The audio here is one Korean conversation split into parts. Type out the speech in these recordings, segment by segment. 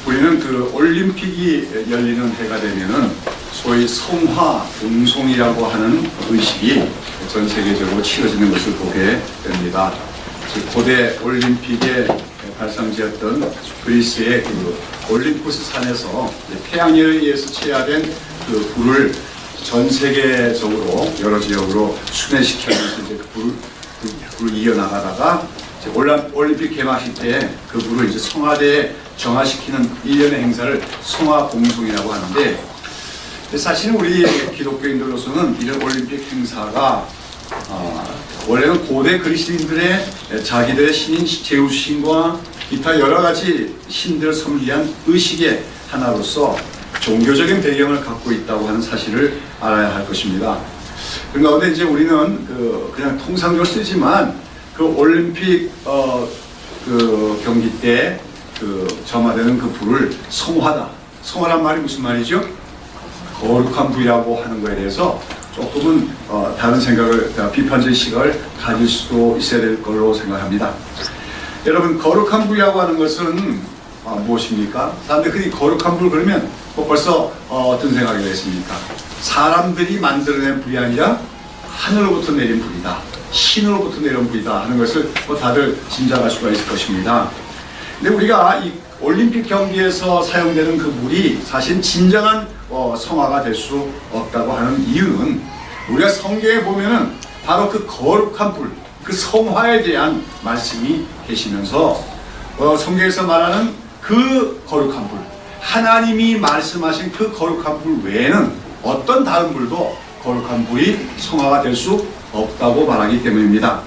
우리는 그 올림픽이 열리는 해가 되면은 소위 성화 봉송이라고 하는 의식이 전 세계적으로 치러지는 것을 보게 됩니다. 즉 고대 올림픽의 발상지였던 그리스의 그 올림푸스 산에서 태양에 의해서 체화된 그 불을 전 세계적으로 여러 지역으로 순회시키면서 이제 그 불을 이어나가다가 이제 올림픽 개막식 때 그 불을 이제 성화대에 정화시키는 일련의 행사를 성화봉송이라고 하는데, 사실은 우리 기독교인들로서는 이런 올림픽 행사가 원래는 고대 그리스인들의 자기들의 신인 제우스 신과 기타 여러 가지 신들을 섬기한 의식의 하나로서 종교적인 배경을 갖고 있다고 하는 사실을 알아야 할 것입니다. 그런데 이제 우리는 그냥 통상적으로 쓰지만 그 올림픽 그 경기 때 점화되는 그 불을 성화다. 성화란 말이 무슨 말이죠? 거룩한 불이라고 하는 것에 대해서 조금은 다른 생각을, 비판적인 시각을 가질 수도 있어야 될 걸로 생각합니다. 여러분, 거룩한 불이라고 하는 것은 무엇입니까? 사람들이 거룩한 불 그러면 벌써 어떤 생각이 됐습니까? 사람들이 만들어낸 불이 아니라 하늘로부터 내린 불이다, 신으로부터 내린 불이다 하는 것을 다들 짐작할 수가 있을 것입니다. 근데 우리가 이 올림픽 경기에서 사용되는 그 물이 사실 진정한 성화가 될 수 없다고 하는 이유는 우리가 성경에 보면은 바로 그 거룩한 불, 그 성화에 대한 말씀이 계시면서 성경에서 말하는 그 거룩한 불, 하나님이 말씀하신 그 거룩한 불 외에는 어떤 다른 불도 거룩한 불이 성화가 될 수 없다고 말하기 때문입니다.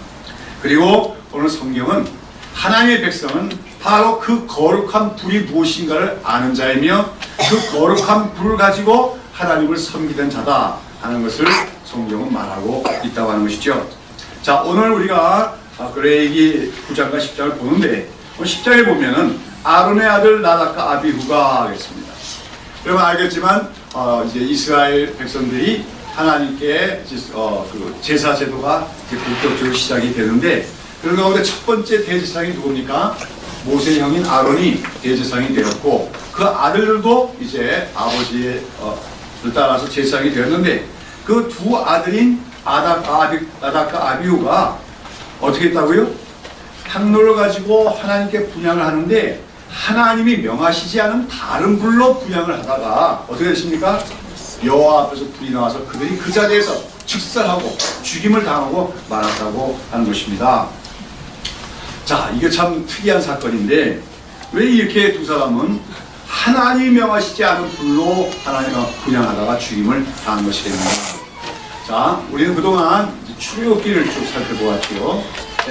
그리고 오늘 성경은 하나님의 백성은 바로 그 거룩한 불이 무엇인가를 아는 자이며 그 거룩한 불을 가지고 하나님을 섬기던 자다 하는 것을 성경은 말하고 있다고 하는 것이죠. 자, 오늘 우리가 레위기 9장과 10장을 보는데 10장에 보면은 아론의 아들 나답과 아비후가 하겠습니다. 여러분 알겠지만 이제 이스라엘 백성들이 하나님께 그 제사 제도가 본격적으로 시작이 되는데, 그런 가운데 첫 번째 대제사장이 누굽니까? 모세의 형인 아론이 대제사장이 되었고, 그 아들들도 이제 아버지를 따라서 제사장이 되었는데, 그 두 아들인 나답과 아비후가 어떻게 했다고요? 향로를 가지고 하나님께 분향을 하는데 하나님이 명하시지 않은 다른 불로 분향을 하다가 어떻게 됐습니까? 여호와 앞에서 불이 나와서 그들이 그 자리에서 직살하고 죽임을 당하고 말았다고 하는 것입니다. 자, 이게 참 특이한 사건인데 왜 이렇게 두 사람은 하나님이 명하시지 않은 불로 하나님을 분향하다가 죽임을 당한 것이 됩니다. 자, 우리는 그동안 출애굽기를 쭉 살펴보았죠.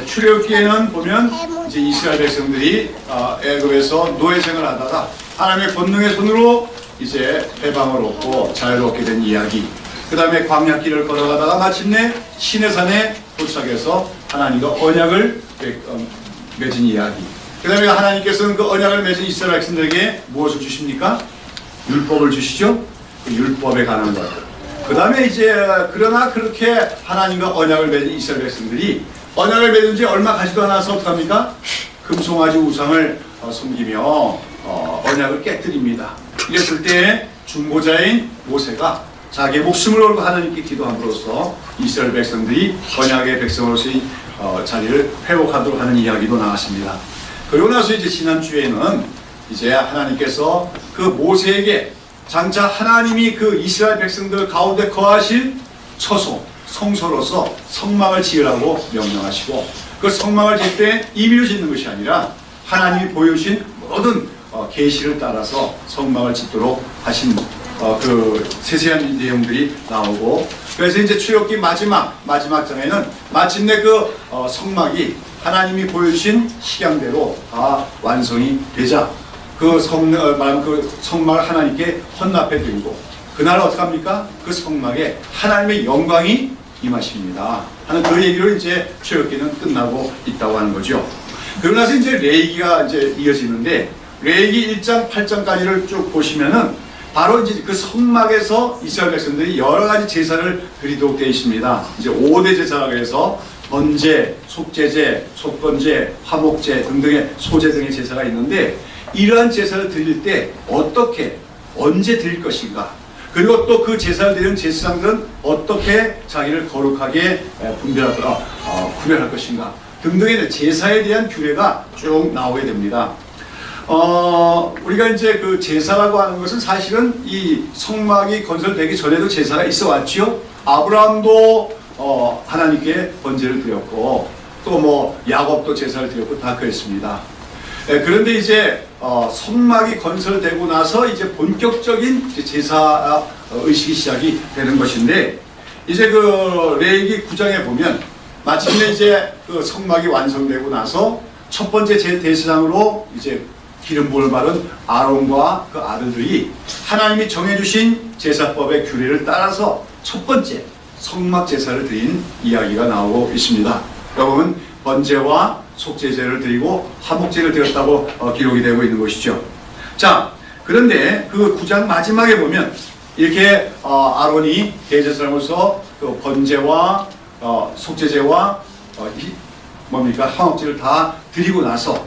출애굽기에는 보면 이제 이스라엘 백성들이 애굽에서 노예 생활하다가 하나님의 권능의 손으로 이제 해방을 얻고 자유를 얻게 된 이야기. 그 다음에 광야길을 걸어가다가 마침내 시내산에 도착해서 하나님과 언약을 맺은 이야기. 그 다음에 하나님께서는 그 언약을 맺은 이스라엘 백성들에게 무엇을 주십니까? 율법을 주시죠. 그 율법에 관한 것. 그 다음에 이제 그러나 그렇게 하나님과 언약을 맺은 이스라엘 백성들이 언약을 맺은 지 얼마 가지도 않아서 어떡합니까? 금송아지 우상을 섬기며 언약을 깨뜨립니다. 이랬을 때 중보자인 모세가 자기의 목숨을 걸고 하나님께 기도함으로써 이스라엘 백성들이 언약의 백성으로서의 자리를 회복하도록 하는 이야기도 나왔습니다. 그러고 나서 이제 지난주에는 이제 하나님께서 그 모세에게 장차 하나님이 그 이스라엘 백성들 가운데 거하실 처소, 성소로서 성막을 지으라고 명령하시고, 그 성막을 지을 때 임의로 짓는 것이 아니라 하나님이 보여주신 모든 계시를 따라서 성막을 짓도록 하신 그 세세한 내용들이 나오고, 그래서 이제 출애굽기 마지막 장에는 마침내 그 성막이 하나님이 보여주신 식양대로 다 완성이 되자 그 성막을 하나님께 헌납해 드리고, 그날 어떡합니까? 그 성막에 하나님의 영광이 임하십니다 하는 그 얘기로 이제 출애굽기는 끝나고 있다고 하는 거죠. 그러고 나서 이제 레위기가 이제 이어지는데, 레위기 1장 8장까지를 쭉 보시면은 바로 이제 그 성막에서 이스라엘 백성들이 여러 가지 제사를 드리도록 되어 있습니다. 이제 5대 제사라고 해서 번제, 속제제, 속건제, 화목제 등등의 소제 등의 제사가 있는데, 이러한 제사를 드릴 때 어떻게 언제 드릴 것인가, 그리고 또 그 제사를 드리는 제사장들은 어떻게 자기를 거룩하게 구별할 것인가 등등의 제사에 대한 규례가 쭉 나오게 됩니다. 우리가 이제 그 제사라고 하는 것은 사실은 이 성막이 건설되기 전에도 제사가 있어 왔지요. 아브라함도 하나님께 번제를 드렸고, 또 뭐 야곱도 제사를 드렸고 다 그랬습니다. 그런데 이제 성막이 건설되고 나서 이제 본격적인 제사 의식이 시작이 되는 것인데, 이제 그 레위기 9장에 보면 마침내 이제 그 성막이 완성되고 나서 첫 번째 대제사장으로 이제 기름 부음을 받은 아론과 그 아들들이 하나님이 정해주신 제사법의 규례를 따라서 첫 번째 성막 제사를 드린 이야기가 나오고 있습니다. 여러분, 번제와 속죄제를 드리고 화목제를 드렸다고 기록이 되고 있는 것이죠. 자, 그런데 그 9장 마지막에 보면 이렇게 아론이 대제사장으로서 그 번제와 속죄제와 화목제를 다 드리고 나서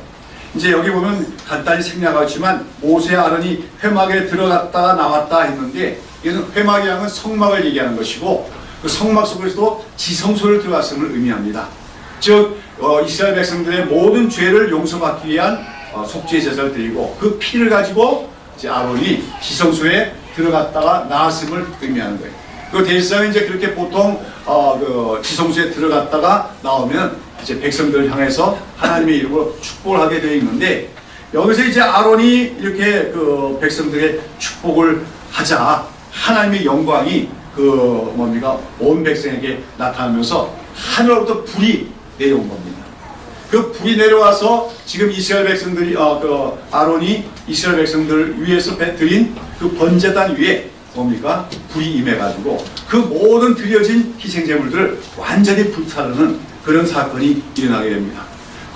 이제 여기 보면 간단히 생략하지만 모세와 아론이 회막에 들어갔다가 나왔다 했는데, 이것은 회막이라는 성막을 얘기하는 것이고, 그 성막 속에서도 지성소를 들어갔음을 의미합니다. 즉 이스라엘 백성들의 모든 죄를 용서받기 위한 속죄 제사를 드리고, 그 피를 가지고 이제 아론이 지성소에 들어갔다가 나왔음을 의미하는 거예요. 그 대제사장이 이제 그렇게 보통 그 지성소에 들어갔다가 나오면 이제 백성들을 향해서 하나님의 이름으로 축복을 하게 되어 있는데, 여기서 이제 아론이 이렇게 그 백성들의 축복을 하자 하나님의 영광이 온 백성에게 나타나면서 하늘로부터 불이 내려온 겁니다. 그 불이 내려와서 지금 이스라엘 백성들이 아론이 이스라엘 백성들 위에서 드린 그 번제단 위에 불이 임해가지고 그 모든 드려진 희생제물들을 완전히 불타르는 그런 사건이 일어나게 됩니다.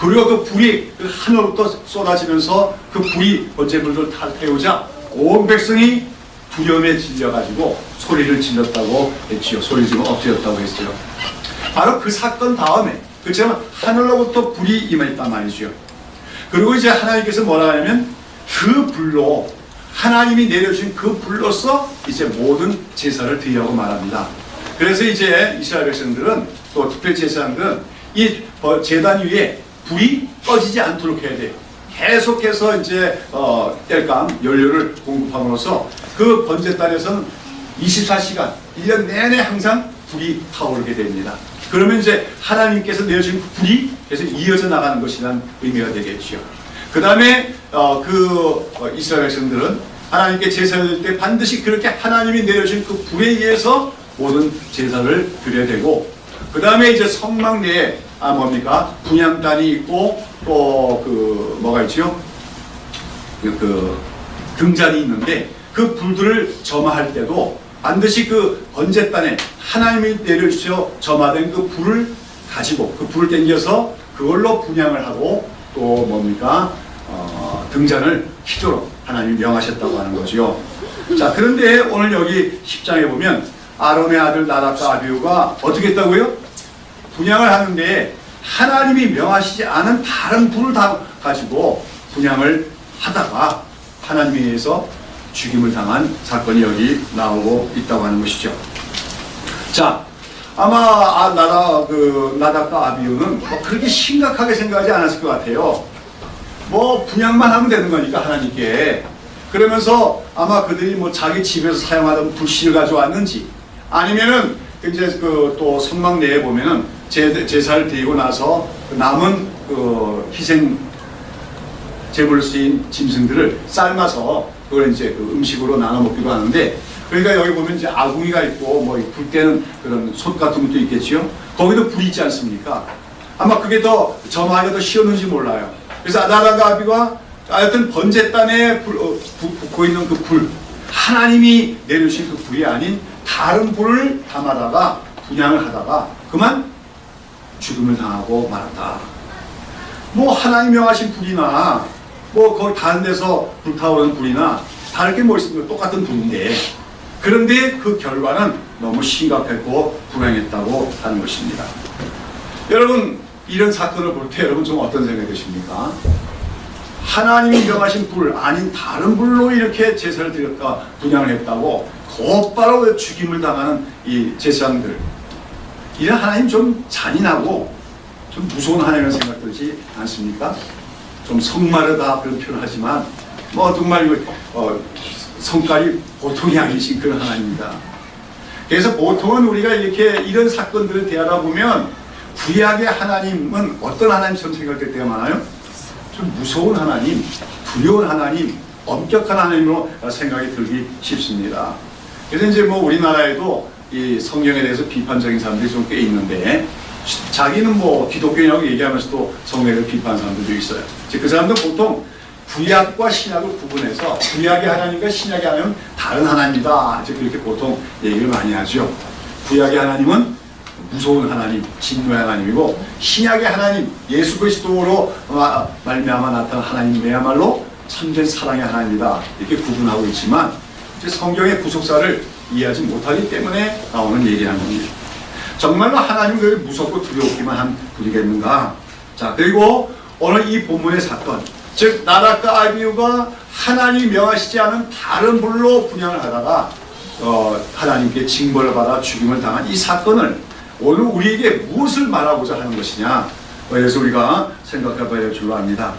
그리고 그 불이 그 하늘로부터 쏟아지면서 그 불이 번제물들을 다 태우자 온 백성이 두려움에 질려가지고 소리를 질렀다고 했지요. 소리 지르고 엎드렸다고 했어요. 바로 그 사건 다음에, 그렇지만 하늘로부터 불이 임했단 말이죠. 그리고 이제 하나님께서 뭐라 하냐면 그 불로, 하나님이 내려주신 그 불로서 이제 모든 제사를 드리라고 말합니다. 그래서 이제 이스라엘 백성들은, 또 특별 제사장들은 이 제단 위에 불이 꺼지지 않도록 해야 돼요. 계속해서 이제 땔감 연료를 공급함으로써 그 번제단에서는 24시간 1년 내내 항상 불이 타오르게 됩니다. 그러면 이제 하나님께서 내어주신 불이 계속 이어져 나가는 것이라는 의미가 되겠죠. 그 다음에 이스라엘 백성들은 하나님께 제사를 드릴 때 반드시 그렇게 하나님이 내려주신 그 불에 의해서 모든 제사를 드려야 되고, 그 다음에 이제 성막 내에 분향단이 있고, 또 뭐가 있죠? 등잔이 있는데 그 불들을 점화할 때도 반드시 그 번제단에 하나님이 내려주셔 점화된 그 불을 가지고 그 불을 당겨서 그걸로 분향을 하고, 또 등잔을 켜도록 하나님이 명하셨다고 하는 거죠. 자, 그런데 오늘 여기 10장에 보면 아론의 아들 나답과 아비후가 어떻게 했다고요? 분향을 하는데 하나님이 명하시지 않은 다른 불을 다 가지고 분향을 하다가 하나님에 의해서 죽임을 당한 사건이 여기 나오고 있다고 하는 것이죠. 자, 아마 나답과 아비후는 그렇게 심각하게 생각하지 않았을 것 같아요. 분향만 하면 되는 거니까 하나님께. 그러면서 아마 그들이 자기 집에서 사용하던 불씨를 가져왔는지, 아니면은 이제 또 성막 내에 보면은 제사를 드리고 나서 남은 희생 제물로 쓰인 짐승들을 삶아서 그걸 이제 음식으로 나눠 먹기도 하는데, 그러니까 여기 보면 이제 아궁이가 있고 불 때는 그런 솥 같은 것도 있겠지요. 거기도 불이 있지 않습니까? 아마 그게 더 점하기가 더 쉬웠는지 몰라요. 그래서 나답과 아비후가 하여튼 번제단에 붙고 있는 그 불, 하나님이 내려주신 그 불이 아닌 다른 불을 담아다가 분향을 하다가 그만 죽음을 당하고 말았다. 하나님 명하신 불이나 거기 다른 데서 불타오르는 불이나 다를 게 뭐 있습니까? 똑같은 불인데, 그런데 그 결과는 너무 심각했고 불행했다고 하는 것입니다. 여러분, 이런 사건을 볼 때 여러분 좀 어떤 생각이 드십니까? 하나님이 명하신 불 아닌 다른 불로 이렇게 제사를 드렸다 분양을 했다고 곧바로 죽임을 당하는 이 제사장들, 이런 하나님 좀 잔인하고 좀 무서운 하나님이라는 생각 들지 않습니까? 좀 성마르다 그런 표현을 하지만 뭐 정말 성깔이 보통이 아니신 그런 하나님입니다. 그래서 보통은 우리가 이렇게 이런 사건들을 대하다 보면 구약의 하나님은 어떤 하나님처럼 생각될 때가 많아요? 좀 무서운 하나님, 두려운 하나님, 엄격한 하나님으로 생각이 들기 쉽습니다. 그래서 이제 뭐 우리나라에도 이 성경에 대해서 비판적인 사람들이 좀 꽤 있는데, 자기는 뭐 기독교냐고 얘기하면서도 성경을 비판하는 사람들도 있어요. 그 사람들은 보통 구약과 신약을 구분해서 구약의 하나님과 신약의 하나님은 다른 하나님이다, 이제 그렇게 보통 얘기를 많이 하죠. 구약의 하나님은 무서운 하나님, 진노의 하나님이고, 신약의 하나님, 예수 그리스도로 말미암아 나타난 하나님이야말로 참된 사랑의 하나님이다, 이렇게 구분하고 있지만, 이제 성경의 구속사를 이해하지 못하기 때문에 나오는 얘기라는 겁니다. 정말로 하나님은 왜 무섭고 두렵기만 한 분이겠는가? 자, 그리고 오늘 이 본문의 사건, 즉 나답과 아비후가 하나님이 명하시지 않은 다른 불로 분양을 하다가 하나님께 징벌을 받아 죽임을 당한 이 사건을 오늘 우리에게 무엇을 말하고자 하는 것이냐, 그래서 우리가 생각해 봐야 될 줄로 압니다.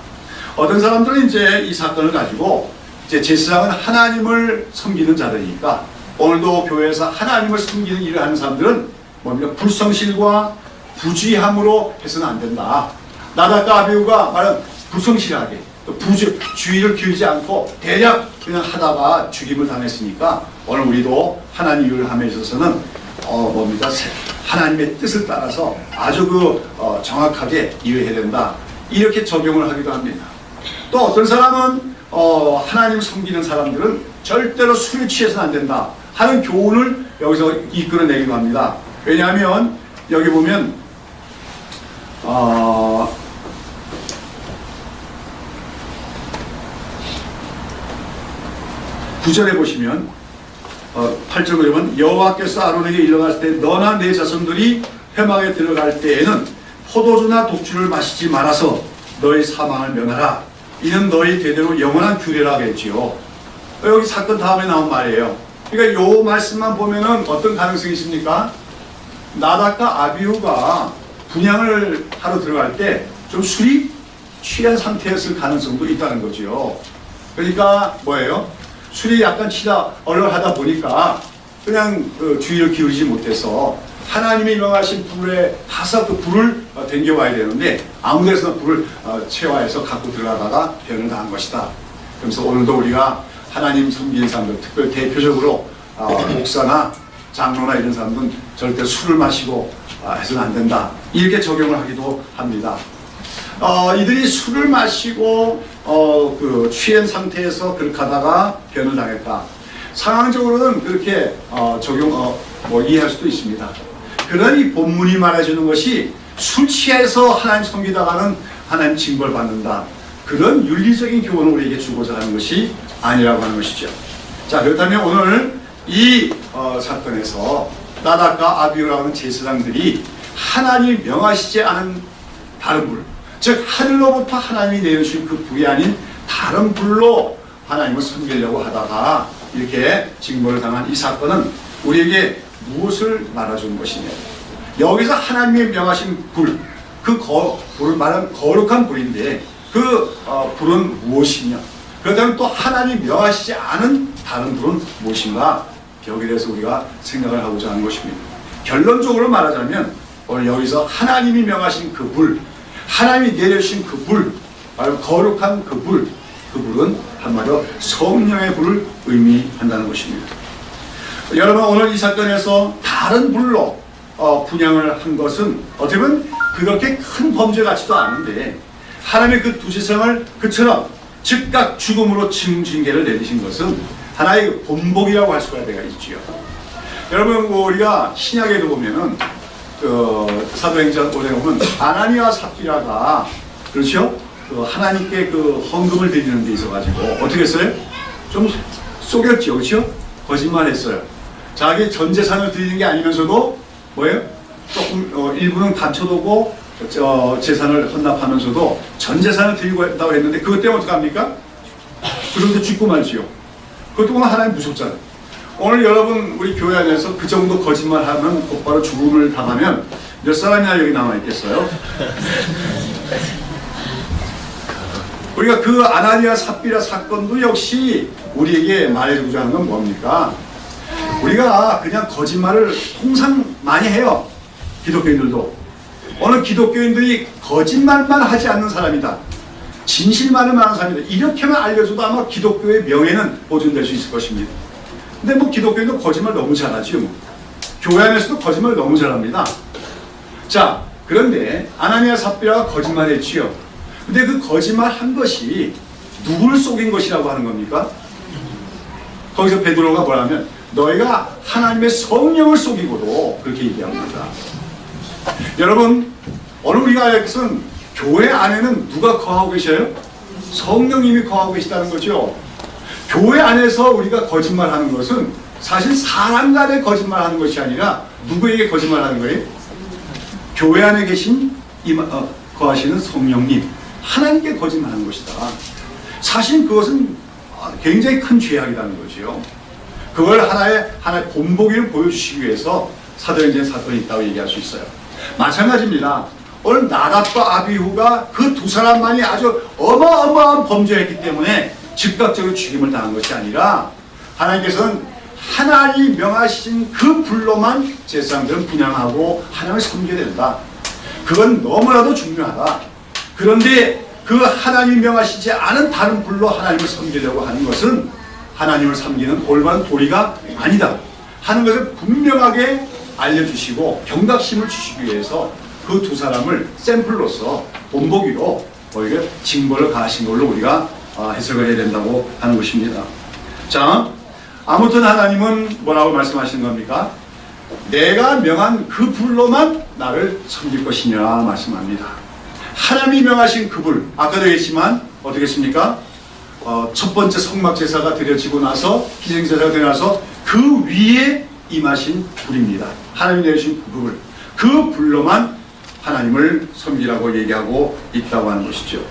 어떤 사람들은 이제 이 사건을 가지고 이제 제사장은 하나님을 섬기는 자들이니까 오늘도 교회에서 하나님을 섬기는 일을 하는 사람들은 뭡니까? 불성실과 부주의함으로 해서는 안 된다. 나답과 아비후가 말은 불성실하게 주의를 기울이지 않고 대략 그냥 하다가 죽임을 당했으니까 오늘 우리도 하나님 일을 함에 있어서는 뭡니까? 하나님의 뜻을 따라서 아주 정확하게 일을 해야 된다, 이렇게 적용을 하기도 합니다. 또 어떤 사람은 하나님 섬기는 사람들은 절대로 술에 취해서는 안 된다 하는 교훈을 여기서 이끌어내기도 합니다. 왜냐하면 여기 보면 9절에 보시면 8절 보면 여호와께서 아론에게 일러갔을 때 너나 내 자손들이 회막에 들어갈 때에는 포도주나 독주를 마시지 말아서 너희 사망을 면하라. 이는 너희 대대로 영원한 규례라 하겠지요. 여기 사건 다음에 나온 말이에요. 그러니까 요 말씀만 보면은 어떤 가능성이 있습니까? 나답과 아비후가 분향을 하러 들어갈 때 좀 술이 취한 상태였을 가능성도 있다는 거죠. 그러니까 뭐예요? 술이 약간 취다 얼얼하다 보니까 그냥 주의를 기울이지 못해서 하나님이 명하신 불에 가서 그 불을 댕겨와야 되는데 아무 데서나 불을 채화해서 갖고 들어가다가 변을 당한 것이다. 그래서 오늘도 우리가 하나님 섬기는 사람들, 특별히 대표적으로 목사나 장로나 이런 사람들은 절대 술을 마시고 해서는 안 된다, 이렇게 적용을 하기도 합니다. 이들이 술을 마시고 취한 상태에서 그렇게 하다가 변을 당했다. 상황적으로는 그렇게 이해할 수도 있습니다. 그러나 이 본문이 말해주는 것이 술 취해서 하나님 섬기다가는 하나님 징벌 받는다, 그런 윤리적인 교훈을 우리에게 주고자 하는 것이 아니라고 하는 것이죠. 자, 그렇다면 오늘 이 사건에서 나답과 아비후라고 하는 제사장들이 하나님이 명하시지 않은 다른 불, 즉 하늘로부터 하나님이 내려주신 그 불이 아닌 다른 불로 하나님을 섬기려고 하다가 이렇게 징벌을 당한 이 사건은 우리에게 무엇을 말해주는 것이냐. 여기서 하나님이 명하신 불, 그 불은 말하는 거룩한 불인데 그 불은 무엇이냐, 그렇다면 또 하나님이 명하시지 않은 다른 불은 무엇인가, 여기에 대해서 우리가 생각을 하고자 하는 것입니다. 결론적으로 말하자면 오늘 여기서 하나님이 명하신 그 불, 하나님이 내려주신 그 불, 바로 거룩한 그 불, 그 불은 한마디로 성령의 불을 의미한다는 것입니다. 여러분, 오늘 이 사건에서 다른 불로 분향을 한 것은 어떻게 보면 그렇게 큰 범죄 같지도 않은데 하나님의 그 두 제사장을 그처럼 즉각 죽음으로 징계를 내리신 것은 하나의 본보기라고 할 수가 있지요. 여러분, 우리가 신약에도 보면은 사도행전 5장에 보면 아나니아와 삽비라가, 그렇죠? 하나님께 헌금을 드리는 데 있어가지고 어떻게 했어요? 좀 속였죠, 그렇죠? 거짓말했어요. 자기 전 재산을 드리는 게 아니면서도 뭐예요? 조금 일부는 감춰두고 재산을 헌납하면서도 전 재산을 드리고 했다고 했는데 그것 때문에 어떡합니까? 그런데 죽고 말지요. 그것 때문에 하나님 무섭잖아요. 오늘 여러분 우리 교회 안에서 그 정도 거짓말하면 곧바로 죽음을 당하면 몇 사람이나 여기 남아있겠어요? 우리가 그 아나니아 삽비라 사건도 역시 우리에게 말해주고자 하는 건 뭡니까? 우리가 그냥 거짓말을 통상 많이 해요. 기독교인들도. 어느 기독교인들이 거짓말만 하지 않는 사람이다, 진실만을 하는 사람이다, 이렇게만 알려줘도 아마 기독교의 명예는 보존될 수 있을 것입니다. 근데 뭐 기독교인도 거짓말 너무 잘하지요. 교회 안에서도 거짓말 너무 잘합니다. 자, 그런데 아나니아 삽비라가 거짓말했지요. 근데 그 거짓말 한 것이 누구를 속인 것이라고 하는 겁니까? 거기서 베드로가 뭐라면 너희가 하나님의 성령을 속이고도 그렇게 얘기합니다. 여러분, 오늘 우리가 알 것은 교회 안에는 누가 거하고 계셔요? 성령님이 거하고 계시다는 거죠. 교회 안에서 우리가 거짓말하는 것은 사실 사람 간에 거짓말하는 것이 아니라 누구에게 거짓말하는 거예요? 교회 안에 계신 거하시는 성령님, 하나님께 거짓말하는 것이다. 사실 그것은 굉장히 큰 죄악이라는 거죠. 그걸 하나의 본보기를 보여주시기 위해서 사도행전 사건이 있다고 얘기할 수 있어요. 마찬가지입니다. 오늘 나답과 아비후가 그 두 사람만이 아주 어마어마한 범죄를 했기 때문에 즉각적으로 죽임을 당한 것이 아니라 하나님께서는 하나님이 명하신 그 불로만 제사장들은 분향하고 하나님을 섬겨야 된다. 그건 너무나도 중요하다. 그런데 그 하나님이 명하시지 않은 다른 불로 하나님을 섬기려고 하는 것은 하나님을 섬기는 올바른 도리가 아니다 하는 것을 분명하게 알려주시고 경각심을 주시기 위해서 그 두 사람을 샘플로서 본보기로 오히려 징벌을 가하신 걸로 우리가 해석을 해야 된다고 하는 것입니다. 자, 아무튼 하나님은 뭐라고 말씀하시는 겁니까? 내가 명한 그 불로만 나를 섬길 것이냐 말씀합니다. 하나님이 명하신 그 불, 아까도 얘기했지만 어떻게 했습니까? 첫 번째 성막제사가 드려지고 나서 희생제사가 드려나서 그 위에 임하신 불입니다. 하나님이 내주신 그 불, 그 불로만 하나님을 섬기라고 얘기하고 있다고 하는 것이죠.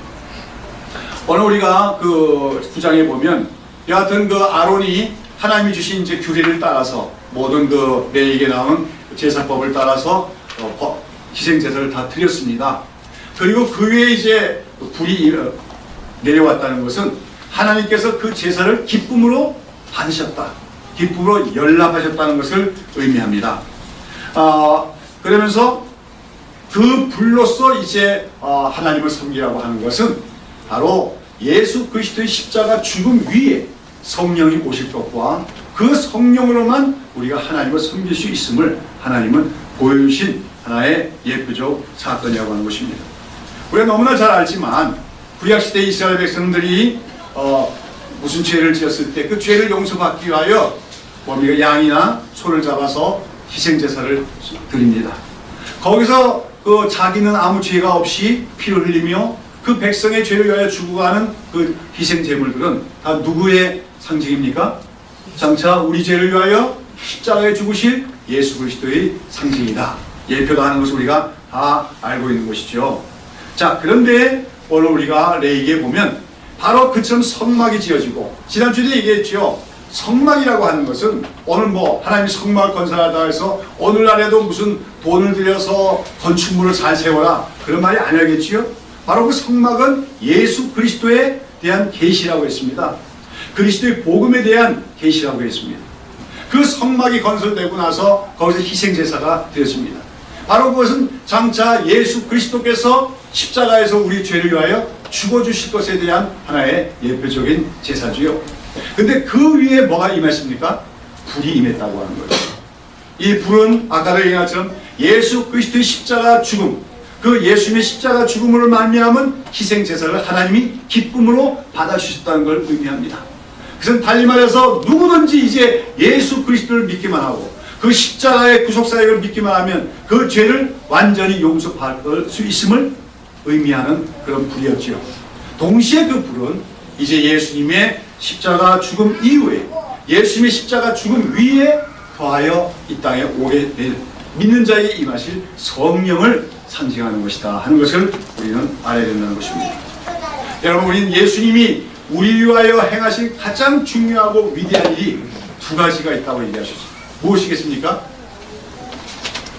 오늘 우리가 그 9장에 보면 여하튼 그 아론이 하나님이 주신 이제 규례를 따라서 모든 그 레위기에 나온 제사법을 따라서 희생제사를 다 드렸습니다. 그리고 그 위에 이제 불이 내려왔다는 것은 하나님께서 그 제사를 기쁨으로 받으셨다, 기쁨으로 연락하셨다는 것을 의미합니다. 그러면서 그 불로서 이제 하나님을 섬기라고 하는 것은 바로 예수 그리스도의 십자가 죽음 위에 성령이 오실 것과 그 성령으로만 우리가 하나님을 섬길 수 있음을 하나님은 보여주신 하나의 예표적 사건이라고 하는 것입니다. 우리가 너무나 잘 알지만 구약시대 이스라엘 백성들이 무슨 죄를 지었을 때 그 죄를 용서받기 위하여 뭡니까? 양이나 소를 잡아서 희생제사를 드립니다. 거기서 그 자기는 아무 죄가 없이 피를 흘리며 그 백성의 죄를 위하여 죽어가는 그 희생제물들은 다 누구의 상징입니까? 장차 우리 죄를 위하여 십자가에 죽으실 예수 그리스도의 상징이다, 예표다 하는 것을 우리가 다 알고 있는 것이죠. 자, 그런데 오늘 우리가 레위기에 보면 바로 그처럼 성막이 지어지고, 지난주에도 얘기했죠. 성막이라고 하는 것은 오늘 뭐 하나님이 성막을 건설하다 해서 오늘날에도 무슨 돈을 들여서 건축물을 잘 세워라 그런 말이 아니겠지요. 바로 그 성막은 예수 그리스도에 대한 계시라고 했습니다. 그리스도의 복음에 대한 계시라고 했습니다. 그 성막이 건설되고 나서 거기서 희생제사가 되었습니다. 바로 그것은 장차 예수 그리스도께서 십자가에서 우리 죄를 위하여 죽어주실 것에 대한 하나의 예표적인 제사지요. 근데 그 위에 뭐가 임했습니까? 불이 임했다고 하는 거죠. 이 불은 아까도 얘기한 것처럼 예수 그리스도의 십자가 죽음, 그 예수님의 십자가 죽음으로 말미암은 희생제사를 하나님이 기쁨으로 받아주셨다는 걸 의미합니다. 그래서 달리 말해서 누구든지 이제 예수 그리스도를 믿기만 하고 그 십자가의 구속사역을 믿기만 하면 그 죄를 완전히 용서받을 수 있음을 의미하는 그런 불이었지요. 동시에 그 불은 이제 예수님의 십자가 죽음 이후에 예수님의 십자가 죽음 위에 더하여 이 땅에 오게 될 믿는 자에게 임하실 성령을 상징하는 것이다 하는 것을 우리는 알아야 된다는 것입니다. 여러분, 우리는 예수님이 우리 위하여 행하신 가장 중요하고 위대한 일이 두 가지가 있다고 얘기하셨습니다. 무엇이겠습니까?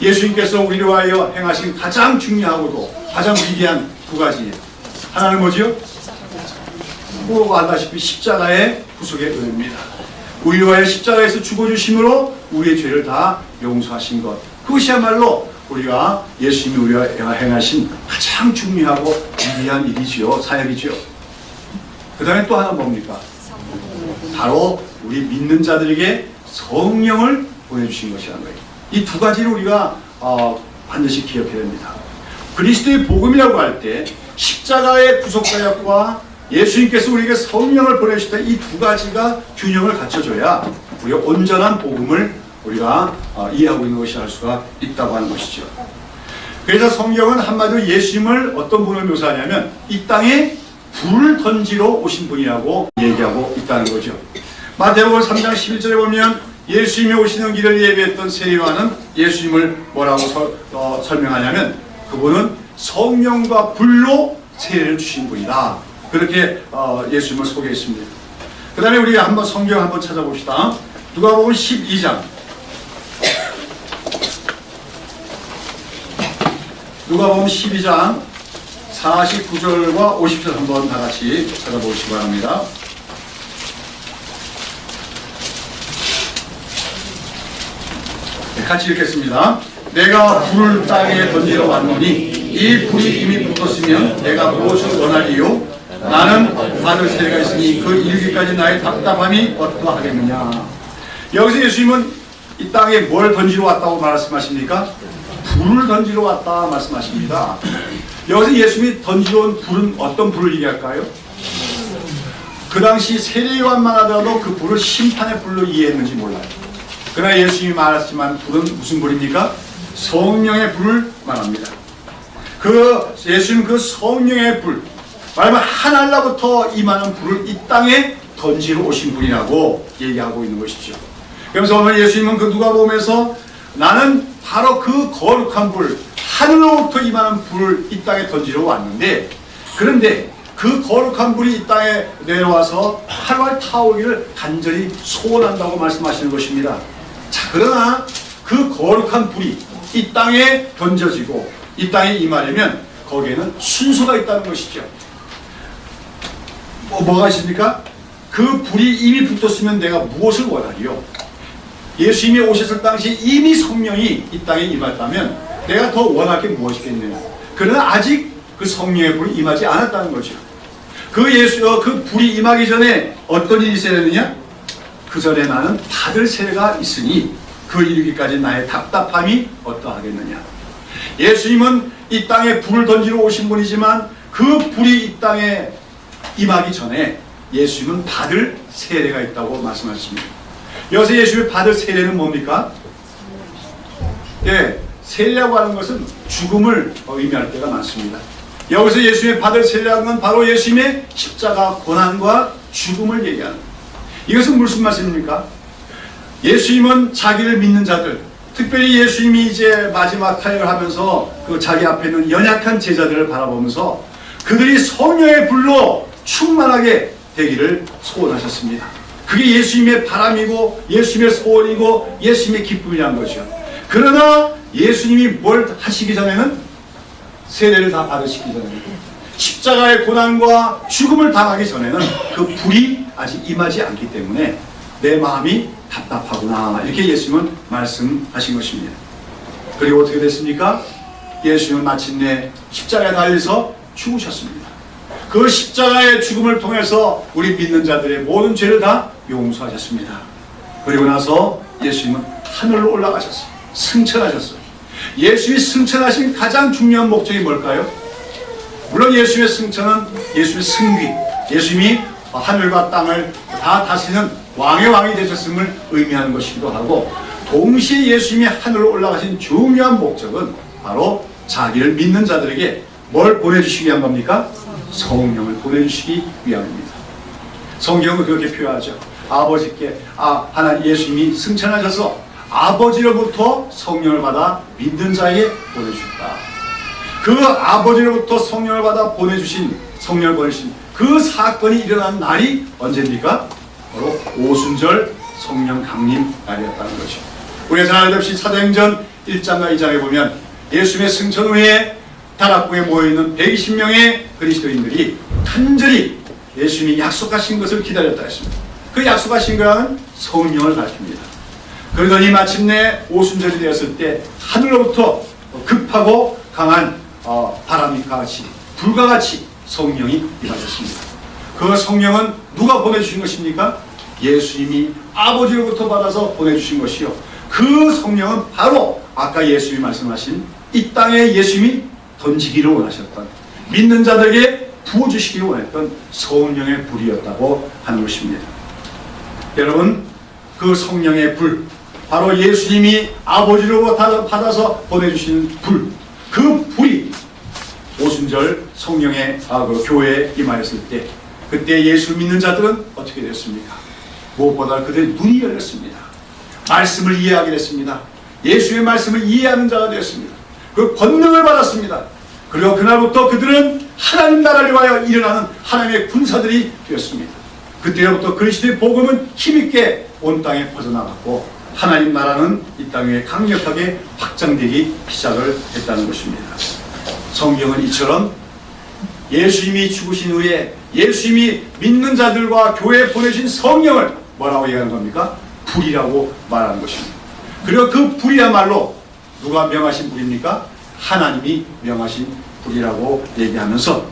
예수님께서 우리 위하여 행하신 가장 중요하고도 가장 위대한 두 가지. 하나는 뭐지요? 뭐 알다시피 십자가의 구속의 은혜입니다. 우리 위하여 십자가에서 죽어주심으로 우리의 죄를 다 용서하신 것. 그것이야말로 우리가 예수님이 우리가 행하신 가장 중요하고 위대한 일이지요. 사역이지요. 그 다음에 또 하나 뭡니까? 바로 우리 믿는 자들에게 성령을 보내주신 것이라는 거예요. 이 두 가지를 우리가 반드시 기억해야 됩니다. 그리스도의 복음이라고 할 때 십자가의 구속사역과 예수님께서 우리에게 성령을 보내주실 때 이 두 가지가 균형을 갖춰줘야 우리가 온전한 복음을 우리가 이해하고 있는 것이 할 수가 있다고 하는 것이죠. 그래서 성경은 한마디로 예수님을 어떤 분을 묘사하냐면 이 땅에 불을 던지러 오신 분이라고 얘기하고 있다는 거죠. 마태복음 3장 11절에 보면 예수님이 오시는 길을 예비했던 세리와는 예수님을 뭐라고 설명하냐면 그분은 성령과 불로 세례를 주신 분이다. 그렇게 예수님을 소개했습니다. 그 다음에 우리가 한번 성경 한번 찾아봅시다. 누가복음 12장. 누가복음 12장 49절과 50절 한번 다 같이 찾아보시기 바랍니다. 네, 같이 읽겠습니다. 내가 불을 땅에 던지러 왔노니 이 불이 이미 붙었으면 내가 무엇을 원하리요? 나는 받을 세례가 있으니 그 이르기까지 나의 답답함이 어떠하겠느냐. 여기서 예수님은 이 땅에 뭘 던지러 왔다고 말씀하십니까? 불을 던지러 왔다 말씀하십니다. 여기서 예수님이 던지러 온 불은 어떤 불을 얘기할까요? 그 당시 세례요한만 하더라도 그 불을 심판의 불로 이해했는지 몰라요. 그러나 예수님이 말했지만 불은 무슨 불입니까? 성령의 불을 말합니다. 예수님 그 성령의 불, 말하면 하늘로부터 임하는 불을 이 땅에 던지러 오신 분이라고 얘기하고 있는 것이죠. 그래서 오늘 예수님은 그 누가복음에서 나는 바로 그 거룩한 불, 하늘로부터 임하는 불을 이 땅에 던지러 왔는데, 그런데 그 거룩한 불이 이 땅에 내려와서 활활 타오기를 간절히 소원한다고 말씀하시는 것입니다. 자, 그러나 그 거룩한 불이 이 땅에 던져지고 이 땅에 임하려면 거기에는 순서가 있다는 것이죠. 뭐가 있습니까? 그 불이 이미 붙었으면 내가 무엇을 원하리요? 예수님이 오셨을 당시 이미 성령이 이 땅에 임했다면 내가 더 원할 게 무엇이겠느냐. 그러나 아직 그 성령의 불이 임하지 않았다는 거죠. 그 불이 임하기 전에 어떤 일이 있어야 되느냐? 그 전에 나는 받을 세례가 있으니 그 이르기까지 나의 답답함이 어떠하겠느냐. 예수님은 이 땅에 불을 던지러 오신 분이지만 그 불이 이 땅에 임하기 전에 예수님은 받을 세례가 있다고 말씀하십니다. 여기서 예수님이 받을 세례는 뭡니까? 예, 세례라고 하는 것은 죽음을 의미할 때가 많습니다. 여기서 예수님이 받을 세례라는 건 바로 예수님의 십자가 고난과 죽음을 얘기하는, 이것은 무슨 말씀입니까? 예수님은 자기를 믿는 자들, 특별히 예수님이 이제 마지막 타협을 하면서 그 자기 앞에 있는 연약한 제자들을 바라보면서 그들이 성령의 불로 충만하게 되기를 소원하셨습니다. 그게 예수님의 바람이고 예수님의 소원이고 예수님의 기쁨이라는 거죠. 그러나 예수님이 뭘 하시기 전에는 세례를 다 받으시기 전에는 십자가의 고난과 죽음을 당하기 전에는 그 불이 아직 임하지 않기 때문에 내 마음이 답답하구나, 이렇게 예수님은 말씀하신 것입니다. 그리고 어떻게 됐습니까? 예수님은 마침내 십자가에 달려서 죽으셨습니다. 그 십자가의 죽음을 통해서 우리 믿는 자들의 모든 죄를 다 용서하셨습니다. 그리고 나서 예수님은 하늘로 올라가셨어요. 승천하셨어요. 예수님이 승천하신 가장 중요한 목적이 뭘까요? 물론 예수님의 승천은 예수님의 승귀, 예수님이 하늘과 땅을 다 다스리는 왕의 왕이 되셨음을 의미하는 것이기도 하고, 동시에 예수님이 하늘로 올라가신 중요한 목적은 바로 자기를 믿는 자들에게 뭘 보내주시기 위한 겁니까? 성령을 보내주시기 위함입니다. 성경은 그렇게 표현하죠. 아버지께 하나님 예수님이 승천하셔서 아버지로부터 성령을 받아 믿는 자에게 보내주셨다. 그 아버지로부터 성령을 받아 성령을 보내주신 그 사건이 일어난 날이 언제입니까? 바로 오순절 성령 강림 날이었다는 것이죠. 우리가 잘 알다시피 사도행전 1장과 2장에 보면 예수님의 승천 후에 다락궁에 모여있는 120명의 그리스도인들이 간절히 예수님이 약속하신 것을 기다렸다 했습니다. 그 약속하신 것은 성령을 가르칩니다. 그러더니 마침내 오순절이 되었을 때 하늘로부터 급하고 강한 바람이 같이 불과 같이 성령이 임하셨습니다. 그 성령은 누가 보내주신 것입니까? 예수님이 아버지로부터 받아서 보내주신 것이요, 그 성령은 바로 아까 예수님이 말씀하신 이 땅에 예수님이 던지기를 원하셨던, 믿는 자들에게 부어주시기를 원했던 성령의 불이었다고 하는 것입니다. 여러분, 그 성령의 불, 바로 예수님이 아버지로부터 받아서 보내주신 불, 그 불이 오순절 성령의 그 교회에 임하였을 때, 그때 예수 믿는 자들은 어떻게 됐습니까? 무엇보다 그들의 눈이 열렸습니다. 말씀을 이해하게 됐습니다. 예수의 말씀을 이해하는 자가 되었습니다. 그 권능을 받았습니다. 그리고 그날부터 그들은 하나님 나라를 위하여 일어나는 하나님의 군사들이 되었습니다. 그때부터 그리스도의 복음은 힘있게 온 땅에 퍼져나갔고, 하나님 나라는 이 땅 위에 강력하게 확장되기 시작을 했다는 것입니다. 성경은 이처럼 예수님이 죽으신 후에 예수님이 믿는 자들과 교회에 보내신 성령을 뭐라고 얘기하는 겁니까? 불이라고 말하는 것입니다. 그리고 그 불이야말로 누가 명하신 불입니까? 하나님이 명하신 불이라고 얘기하면서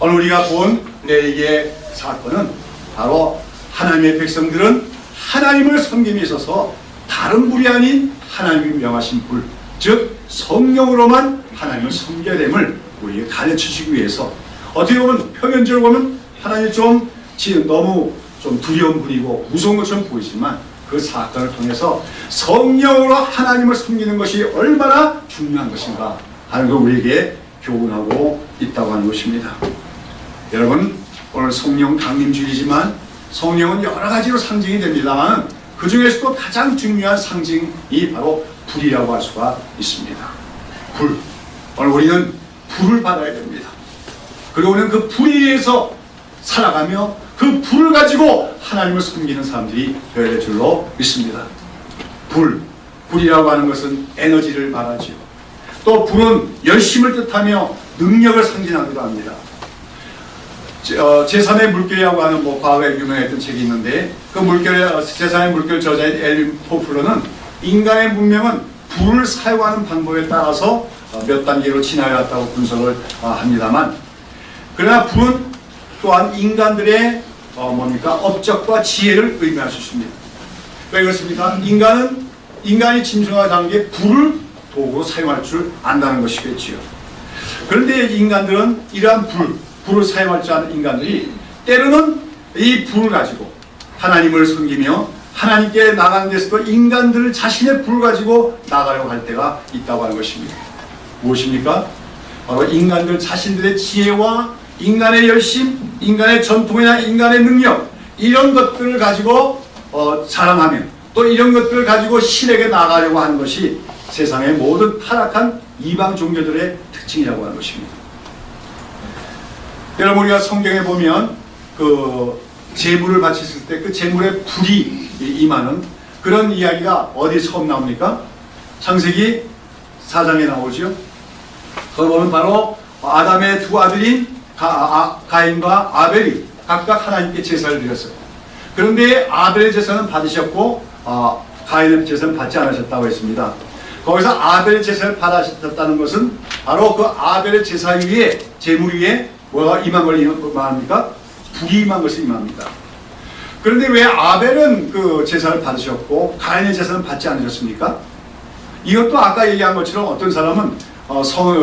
오늘 우리가 본 레위기의 사건은 바로 하나님의 백성들은 하나님을 섬김에 있어서 다른 불이 아닌 하나님이 명하신 불, 즉 성령으로만 하나님을 섬겨야 됨을 우리에게 가르쳐주기 위해서, 어떻게 보면 표면적으로 보면 하나님이 너무 두려운 분이고 무서운 것처럼 보이지만, 그 사건을 통해서 성령으로 하나님을 섬기는 것이 얼마나 중요한 것인가 하는 걸 우리에게 교훈하고 있다고 하는 것입니다. 여러분, 오늘 성령 강림주일이지만 성령은 여러 가지로 상징이 됩니다만 그 중에서도 가장 중요한 상징이 바로 불이라고 할 수가 있습니다. 불. 오늘 우리는 불을 받아야 됩니다. 그리고 우리는 그 불에 의해서 살아가며 그 불을 가지고 하나님을 섬기는 사람들이 되어야 될 줄로 믿습니다. 불이라고 하는 것은 에너지를 말하죠. 또 불은 열심을 뜻하며 능력을 상징하기도 합니다. 제3의 물결이라고 하는 과거에 유명했던 책이 있는데, 그 제3의 물결 저자인 엘빈 포플러는 인간의 문명은 불을 사용하는 방법에 따라서 몇 단계로 진화해 왔다고 분석을 합니다만, 그러나 불은 또한 인간들의 업적과 지혜를 의미할 수 있습니다. 왜 그렇습니까? 인간이 짐승화라는 게 불을 도구로 사용할 줄 안다는 것이겠지요. 그런데 인간들은 이러한 불을 사용할 줄 아는 인간들이 때로는 이 불을 가지고 하나님을 섬기며 하나님께 나가는 데서도 인간들 자신의 불을 가지고 나가려고 할 때가 있다고 하는 것입니다. 무엇입니까? 바로 인간들 자신들의 지혜와 인간의 열심, 인간의 전통이나 인간의 능력, 이런 것들을 가지고 자랑하며 또 이런 것들을 가지고 신에게 나가려고 하는 것이 세상의 모든 타락한 이방 종교들의 특징이라고 하는 것입니다. 여러분, 우리가 성경에 보면 그 제물을 바쳤을 때 그 제물에 불이 임하는 그런 이야기가 어디 처음 나옵니까? 창세기 4장에 나오죠. 거기 보면 바로 아담의 두 아들인 가인과 아벨이 각각 하나님께 제사를 드렸어요. 그런데 아벨의 제사는 받으셨고 가인의 제사는 받지 않으셨다고 했습니다. 거기서 아벨의 제사를 받으셨다는 것은 바로 그 아벨의 제사 위에, 제물 위에 뭐가 임한 걸 말합니까? 불이 임한 것을 임합니다. 그런데 왜 아벨은 그 제사를 받으셨고 가인의 제사는 받지 않으셨습니까? 이것도 아까 얘기한 것처럼 어떤 사람은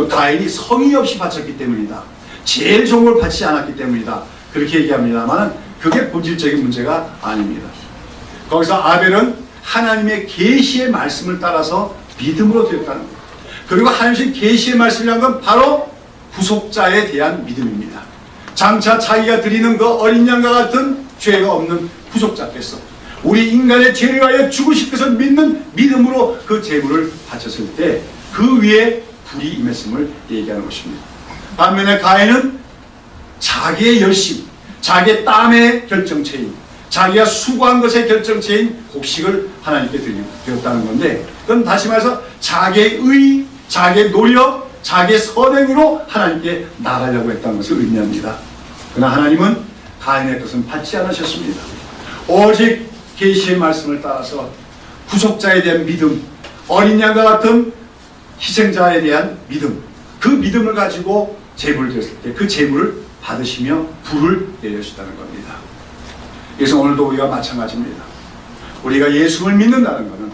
가인이 성의 없이 바쳤기 때문이다, 제일 좋은 걸 바치지 않았기 때문이다, 그렇게 얘기합니다만 그게 본질적인 문제가 아닙니다. 거기서 아벨은 하나님의 계시의 말씀을 따라서 믿음으로 드렸다는 거예요. 그리고 하나님의 계시의 말씀이라는 건 바로 구속자에 대한 믿음입니다. 장차 자기가 드리는 그 어린 양과 같은 죄가 없는 구속자께서 우리 인간의 죄를 위하여 죽으실 것을 믿는 믿음으로 그 제물을 바쳤을 때 그 위에 불이 임했음을 얘기하는 것입니다. 반면에 가인은 자기의 열심, 자기의 땀의 결정체인, 자기가 수고한 것의 결정체인 곡식을 하나님께 드렸다는 건데, 그건 다시 말해서 자기의 의, 자기의 노력, 자기의 선행으로 하나님께 나가려고 했다는 것을 의미합니다. 그러나 하나님은 가인의 것은 받지 않으셨습니다. 오직 계시의 말씀을 따라서 구속자에 대한 믿음, 어린 양과 같은 희생자에 대한 믿음, 그 믿음을 가지고 제물을 드렸을 때 그 제물을 받으시며 불을 내려주셨다는 겁니다. 그래서 오늘도 우리가 마찬가지입니다. 우리가 예수를 믿는다는 것은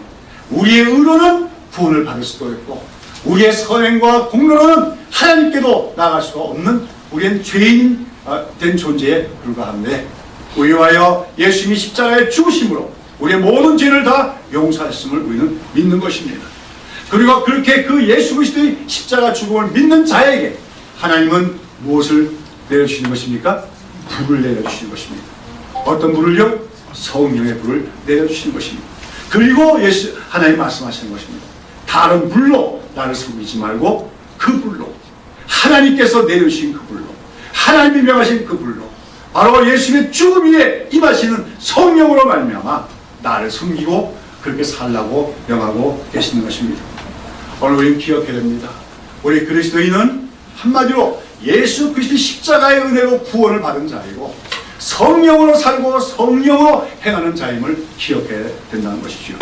우리의 의로는 구원을 받을 수도 있고, 우리의 선행과 공로는 하나님께도 나아갈 수가 없는 우리는 죄인 된 존재에 불과한데, 우리와여 예수님이 십자가에 죽으심으로 우리의 모든 죄를 다 용서하셨음을 우리는 믿는 것입니다. 그리고 그렇게 그 예수 그리스도의 십자가 죽음을 믿는 자에게 하나님은 무엇을 내려주시는 것입니까? 불을 내려주시는 것입니다. 어떤 불을요? 성령의 불을 내려주시는 것입니다. 그리고 하나님 말씀하시는 것입니다. 다른 불로 나를 섬기지 말고 그 불로, 하나님께서 내려주신 그 불로, 하나님이 명하신 그 불로, 바로 예수님의 죽음 위에 임하시는 성령으로 말미암아 나를 섬기고 그렇게 살라고 명하고 계시는 것입니다. 오늘 우리는 기억해야 됩니다. 우리 그리스도인은 한마디로 예수 그리스도의 십자가의 은혜로 구원을 받은 자이고, 성령으로 살고 성령으로 행하는 자임을 기억해야 된다는 것이죠.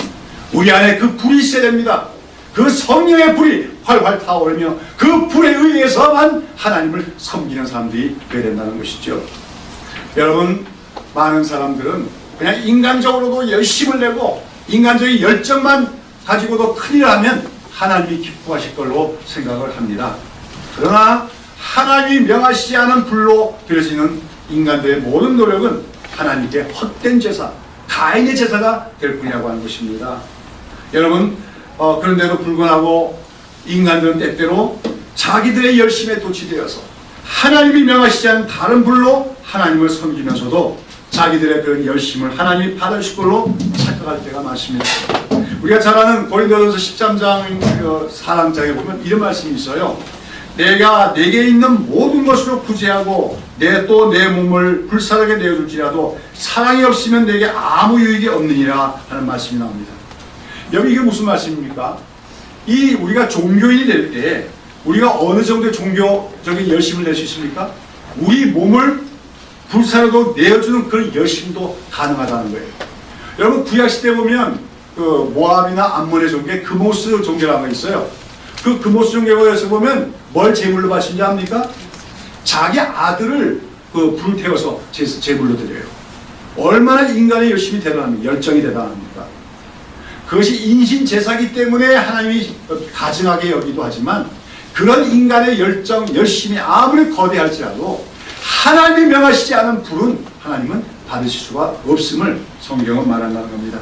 우리 안에 그 불이 있어야 됩니다. 그 성령의 불이 활활 타오르며 그 불에 의해서만 하나님을 섬기는 사람들이 되어야 된다는 것이죠. 여러분, 많은 사람들은 그냥 인간적으로도 열심을 내고 인간적인 열정만 가지고도 큰일 하면 하나님이 기뻐하실 걸로 생각을 합니다. 그러나 하나님이 명하시지 않은 불로 드려지는 인간들의 모든 노력은 하나님께 헛된 제사, 가인의 제사가 될 뿐이라고 하는 것입니다. 여러분, 그런데도 불구하고 인간들은 때때로 자기들의 열심에 도취되어서 하나님이 명하시지 않은 다른 불로 하나님을 섬기면서도 자기들의 그런 열심을 하나님이 받으실 걸로 착각할 때가 많습니다. 우리가 잘 아는 고린도전서 13장 4장에 보면 이런 말씀이 있어요. 내가 내게 있는 모든 것으로 구제하고 내 몸을 불사르게 내어줄지라도 사랑이 없으면 내게 아무 유익이 없느니라 하는 말씀이 나옵니다. 여기 이게 무슨 말씀입니까? 우리가 종교인이 될 때 우리가 어느 정도의 종교적인 열심을 낼 수 있습니까? 우리 몸을 불사르도 내어주는 그런 열심도 가능하다는 거예요. 여러분, 구약시대 보면 그 모압이나 암몬의 종교, 그모스 종교라는 거 있어요. 그 그모스 종교에서 보면 뭘 제물로 바치는지 압니까? 자기 아들을 불 태워서 제물로 드려요. 얼마나 인간의 열심이 대단합니까? 열정이 대단합니까? 그것이 인신 제사기 때문에 하나님이 가증하게 여기도 하지만, 그런 인간의 열정, 열심이 아무리 거대할지라도 하나님이 명하시지 않은 불은 하나님은 받으실 수가 없음을 성경은 말한다는 겁니다.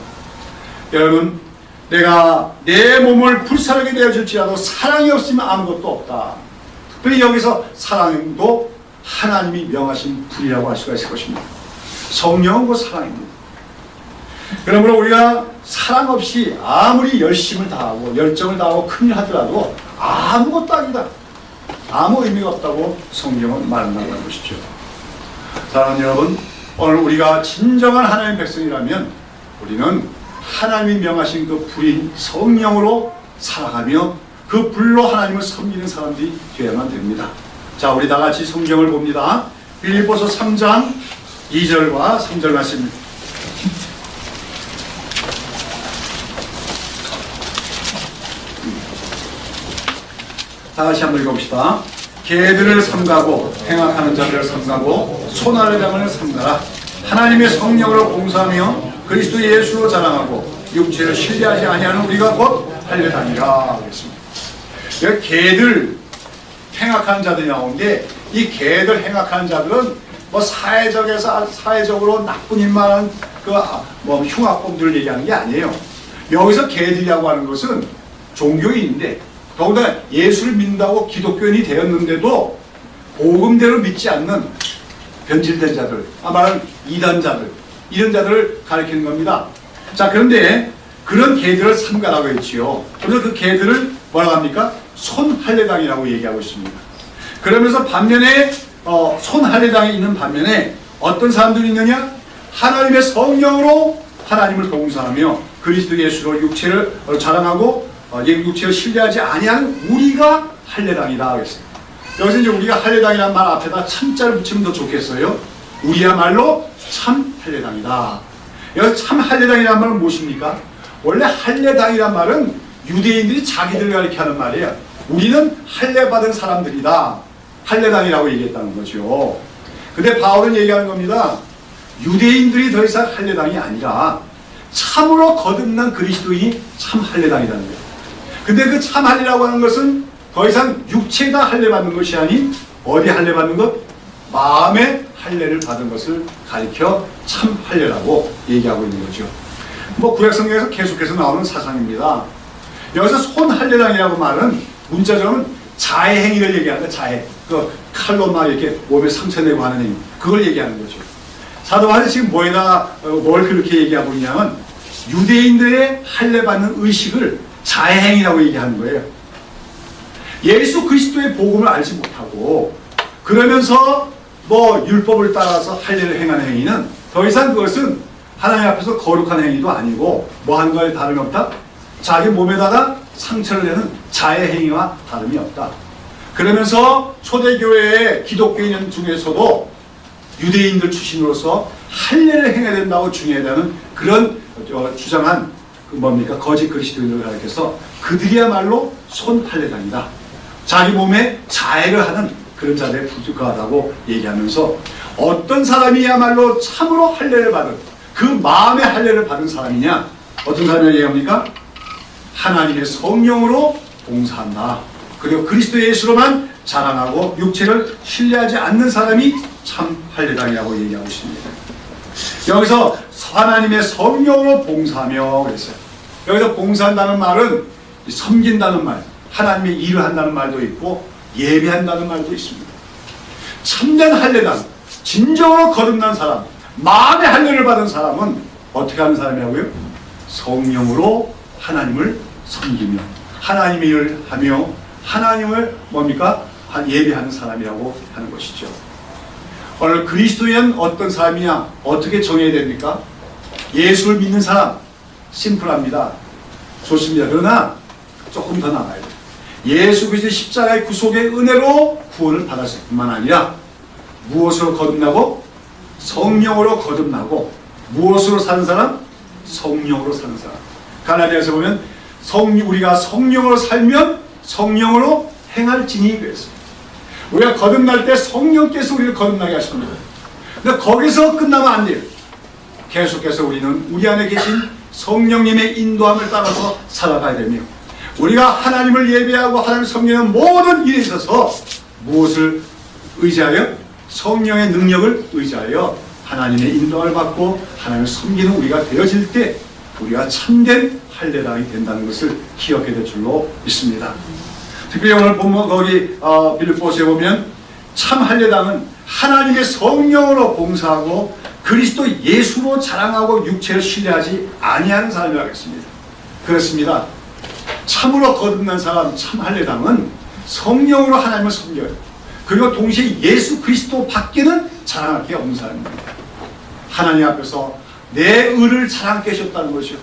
여러분, 내가 내 몸을 불사르게 내어줄지라도 사랑이 없으면 아무것도 없다. 특별히 여기서 사랑도 하나님이 명하신 불이라고 할 수가 있을 것입니다. 성령은 그 사랑입니다. 그러므로 우리가 사랑 없이 아무리 열심을 다하고 열정을 다하고 큰일 하더라도 아무것도 아니다, 아무 의미가 없다고 성경은 말한다는 것이죠. 사랑하는 여러분, 오늘 우리가 진정한 하나님의 백성이라면 우리는 하나님이 명하신 그 불인 성령으로 살아가며 그 불로 하나님을 섬기는 사람들이 되어야만 됩니다. 자, 우리 다 같이 성경을 봅니다. 빌립보서 3장 2절과 3절 말씀입니다. 다 같이 한번 읽어봅시다. 개들을 삼가고 행악하는 자들을 삼가고 소나르장을 삼가라. 하나님의 성령으로 봉사하며 그리스도 예수로 자랑하고 육체를 신뢰하지 아니하는 우리가 곧 달려다니라 그랬습니다. 여기 개들 행악하는 자들이 나오는데, 이 개들 행악하는 자들은 뭐 사회적으로 나쁜 일만 하는 흉악범들을 얘기하는 게 아니에요. 여기서 개들이라고 하는 것은 종교인인데, 더군다나 예수를 믿는다고 기독교인이 되었는데도 복음대로 믿지 않는 변질된 자들, 말하는 이단자들, 이런 자들을 가리키는 겁니다. 자, 그런데 그런 개들을 삼가라고 했지요. 그래서 그 개들을 뭐라고 합니까? 손할례당이라고 얘기하고 있습니다. 그러면서 반면에 손할례당에 있는 반면에 어떤 사람들이 있느냐? 하나님의 성령으로 하나님을 봉사하며 그리스도 예수로 육체를 자랑하고 육체를 신뢰하지 아니하는 우리가 할례당이다 그랬어요. 여기서 이제 우리가 할례당이라는 말 앞에다 참자를 붙이면 더 좋겠어요. 우리야말로 참 할례당이다. 여기서 참 할례당이라는 말은 무엇입니까? 원래 할례당이란 말은 유대인들이 자기들을 가리키는 말이에요. 우리는 할례받은 사람들이다. 할례당이라고 얘기했다는 거죠. 근데 바울은 얘기하는 겁니다. 유대인들이 더 이상 할례당이 아니라 참으로 거듭난 그리스도인이 참 할례당이라는 거예요. 근데 그 참 할례라고 하는 것은 더 이상 육체가 할례받는 것이 아닌 어디 할례받는 것? 마음의 할례를 받은 것을 가리켜 참 할례라고 얘기하고 있는 거죠. 뭐 구약성경에서 계속해서 나오는 사상입니다. 여기서 손할례당이라고 말은 문자적으로는 자해 행위를 얘기하는 거예요. 자해. 그 칼로 막 이렇게 몸에 상처 내고 하는 행위. 그걸 얘기하는 거죠. 사도 바울이 지금 뭘 그렇게 얘기하고 있냐면 유대인들의 할례받는 의식을 자해 행위라고 얘기하는 거예요. 예수 그리스도의 복음을 알지 못하고 그러면서 뭐 율법을 따라서 할례를 행하는 행위는 더 이상 그것은 하나님 앞에서 거룩한 행위도 아니고 뭐 하는 거에 다름이 없다? 자기 몸에다가 상처를 내는 자해 행위와 다름이 없다. 그러면서 초대교회의 기독교인 중에서도 유대인들 출신으로서 할례를 행해야 된다고 중요하다는 그런 주장한 뭡니까? 거짓 그리스도인들을 가리켜서 그들이야말로 손할례당이다. 자기 몸에 자해를 하는 그런 자들에 불과하다고 얘기하면서 어떤 사람이야말로 참으로 할례를 받은 그 마음의 할례를 받은 사람이냐? 어떤 사람이라고 얘기합니까? 하나님의 성령으로 봉사한다. 그리고 그리스도 예수로만 자랑하고 육체를 신뢰하지 않는 사람이 참 할례당이라고 얘기하고 있습니다. 여기서 하나님의 성령으로 봉사하며 그랬어요. 여기서 봉사한다는 말은 섬긴다는 말, 하나님의 일을 한다는 말도 있고 예배한다는 말도 있습니다. 참된 할례당, 진정으로 거듭난 사람, 마음의 할례를 받은 사람은 어떻게 하는 사람이라고요? 성령으로 하나님을 섬기며 하나님의 일을 하며 하나님을 뭡니까? 예배하는 사람이라고 하는 것이죠. 오늘 그리스도인 어떤 사람이냐? 어떻게 정해야 됩니까? 예수를 믿는 사람, 심플합니다. 좋습니다. 그러나 조금 더 나가야 돼요. 예수 그리스도의 십자가의 구속의 은혜로 구원을 받았을 뿐만 아니라 무엇으로 거듭나고? 성령으로 거듭나고 무엇으로 사는 사람? 성령으로 사는 사람. 갈라디아서 보면 우리가 성령으로 살면 성령으로 행할지니 그랬습니다. 우리가 거듭날 때 성령께서 우리를 거듭나게 하십니다. 근데 거기서 끝나면 안 돼요. 계속해서 우리는 우리 안에 계신 성령님의 인도함을 따라서 살아가야 되며 우리가 하나님을 예배하고 하나님을 섬기는 모든 일에 있어서 무엇을 의지하여? 성령의 능력을 의지하여 하나님의 인도함을 받고 하나님을 섬기는 우리가 되어질 때 우리가 참된 할례당이 된다는 것을 기억해야 될 줄로 믿습니다. 특별히 오늘 보면 거기 빌립보서에 보면 참 할례당은 하나님의 성령으로 봉사하고 그리스도 예수로 자랑하고 육체를 신뢰하지 아니하는 사람이라고 했습니다. 그렇습니다. 참으로 거듭난 사람 참 할례당은 성령으로 하나님을 섬겨요. 그리고 동시에 예수 그리스도 밖에는 자랑할 게 없는 사람입니다. 하나님 앞에서 내 의를 자랑할 것이 없다는 것이요.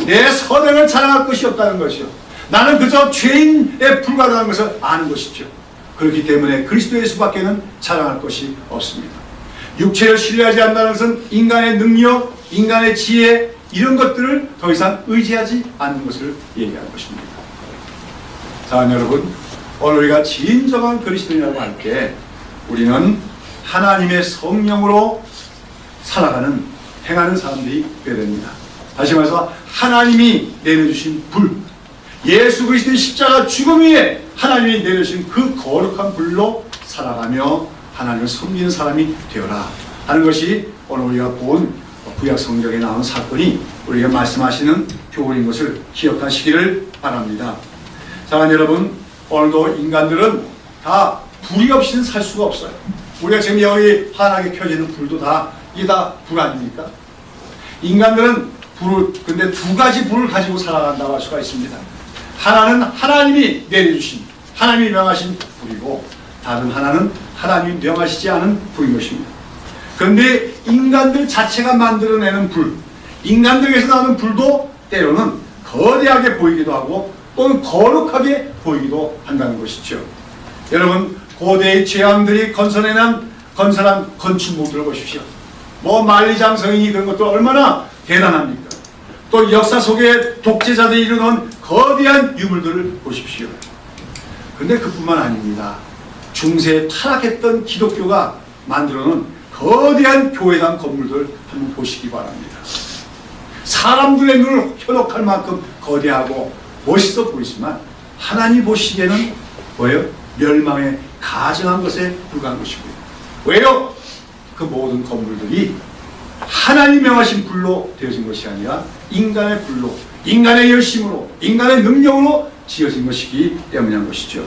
내 선행을 자랑할 것이 없다는 것이요. 나는 그저 죄인에 불과하다는 것을 아는 것이죠. 그렇기 때문에 그리스도 예수밖에는 자랑할 것이 없습니다. 육체를 신뢰하지 않는다는 것은 인간의 능력, 인간의 지혜 이런 것들을 더 이상 의지하지 않는 것을 얘기하는 것입니다. 자, 여러분, 오늘 우리가 진정한 그리스도인이라고 할 때 우리는 하나님의 성령으로 살아가는, 행하는 사람들이 되어야 됩니다. 다시 말해서 하나님이 내려주신 불, 예수 그리스도의 십자가 죽음 위에 하나님이 내려주신 그 거룩한 불로 살아가며 하나님을 섬기는 사람이 되어라 하는 것이 오늘 우리가 본 구약 성경에 나온 사건이 우리가 말씀하시는 교훈인 것을 기억하시기를 바랍니다. 자, 여러분, 오늘도 인간들은 다 불이 없이는 살 수가 없어요. 우리가 지금 여기 환하게 켜지는 불도 이게 다 불 아닙니까? 인간들은 근데 두 가지 불을 가지고 살아간다고 할 수가 있습니다. 하나는 하나님이 내려주신 하나님이 명하신 불이고, 다른 하나는 하나님이 명하시지 않은 불인 것입니다. 그런데 인간들 자체가 만들어내는 불, 인간들에게서 나오는 불도 때로는 거대하게 보이기도 하고 또는 거룩하게 보이기도 한다는 것이죠. 여러분, 고대의 제왕들이 건설한 건축물들을 보십시오. 뭐 만리장성이니 그런 것도 얼마나 대단합니까? 또 역사 속에 독재자들이 이루는 거대한 유물들을 보십시오. 근데 그뿐만 아닙니다. 중세에 타락했던 기독교가 만들어놓은 거대한 교회당 건물들 한번 보시기 바랍니다. 사람들의 눈을 현혹할 만큼 거대하고 멋있어 보이지만 하나님 보시기에는 뭐예요? 멸망에 가증한 것에 불과한 것이고요. 왜요? 그 모든 건물들이 하나님 명하신 불로 되어진 것이 아니라 인간의 불로, 인간의 열심으로, 인간의 능력으로 지어진 것이기 때문인 것이죠.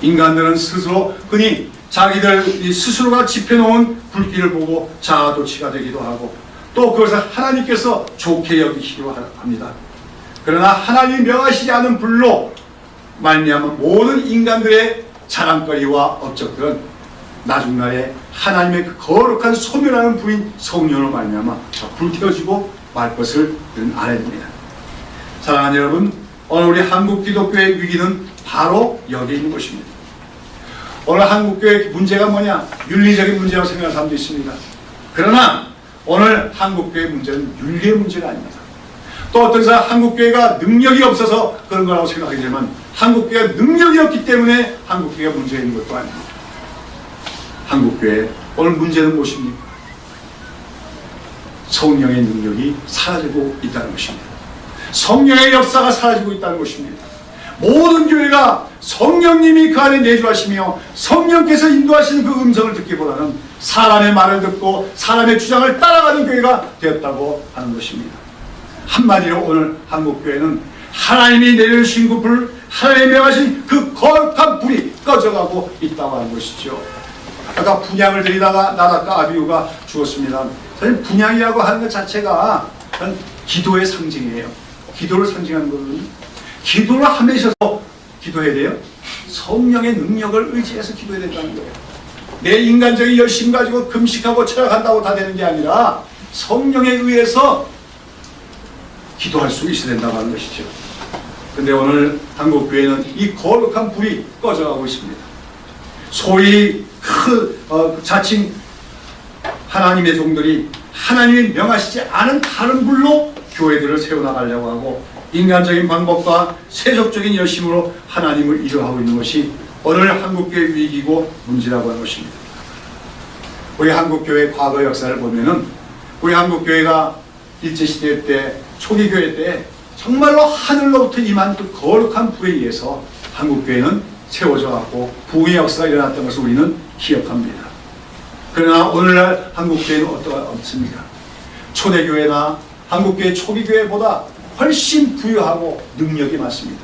인간들은 스스로 흔히 자기들 스스로가 지펴놓은 불길을 보고 자아도취가 되기도 하고 또 그것을 하나님께서 좋게 여기시기도 합니다. 그러나 하나님이 명하시지 않은 불로 말미암아 모든 인간들의 자랑거리와 업적들은 나중날에 하나님의 그 거룩한 소멸하는 불인 성령으로 말미암아 불태워지고 말 것을 알아야 됩니다. 사랑하는 여러분, 오늘 우리 한국 기독교의 위기는 바로 여기에 있는 것입니다. 오늘 한국교회의 문제가 뭐냐? 윤리적인 문제라고 생각하는 사람도 있습니다. 그러나 오늘 한국교회의 문제는 윤리의 문제가 아닙니다. 또 어떤 사람 한국교회가 능력이 없어서 그런 거라고 생각하지만 한국교회가 능력이 없기 때문에 한국교회가 문제가 있는 것도 아닙니다. 한국교회 오늘 문제는 무엇입니까? 성령의 능력이 사라지고 있다는 것입니다. 성령의 역사가 사라지고 있다는 것입니다. 모든 교회가 성령님이 그 안에 내주하시며 성령께서 인도하시는 그 음성을 듣기보다는 사람의 말을 듣고 사람의 주장을 따라가는 교회가 되었다고 하는 것입니다. 한마디로 오늘 한국교회는 하나님이 내려주신 그 불, 하나님이 명하신 그 거룩한 불이 꺼져가고 있다고 하는 것이죠. 아까 분향을 드리다가 나닷과 아비후가 죽었습니다. 사실 분향이라고 하는 것 자체가 기도의 상징이에요. 기도를 상징하는 거거든요. 기도를 하면서 기도해야 돼요. 성령의 능력을 의지해서 기도해야 된다는 거예요. 내 인간적인 열심 가지고 금식하고 철학한다고 다 되는 게 아니라 성령에 의해서 기도할 수 있어야 된다고 하는 것이죠. 그런데 오늘 한국교회는 이 거룩한 불이 꺼져가고 있습니다. 소위 자칭 하나님의 종들이 하나님이 명하시지 않은 다른 불로 교회들을 세워나가려고 하고 인간적인 방법과 세속적인 열심으로 하나님을 이루어하고 있는 것이 오늘 한국교회의 위기고 문제라고 하는 것입니다. 우리 한국교회의 과거 역사를 보면은 우리 한국교회가 일제시대 때 초기교회 때 정말로 하늘로부터 임한 그 거룩한 불에 의해서 한국교회는 세워져 갖고 부흥의 역사가 일어났던 것을 우리는 기억합니다. 그러나 오늘날 한국교회는 어떻습니까? 초대교회나 한국교회 초기교회보다 훨씬 부유하고 능력이 많습니다.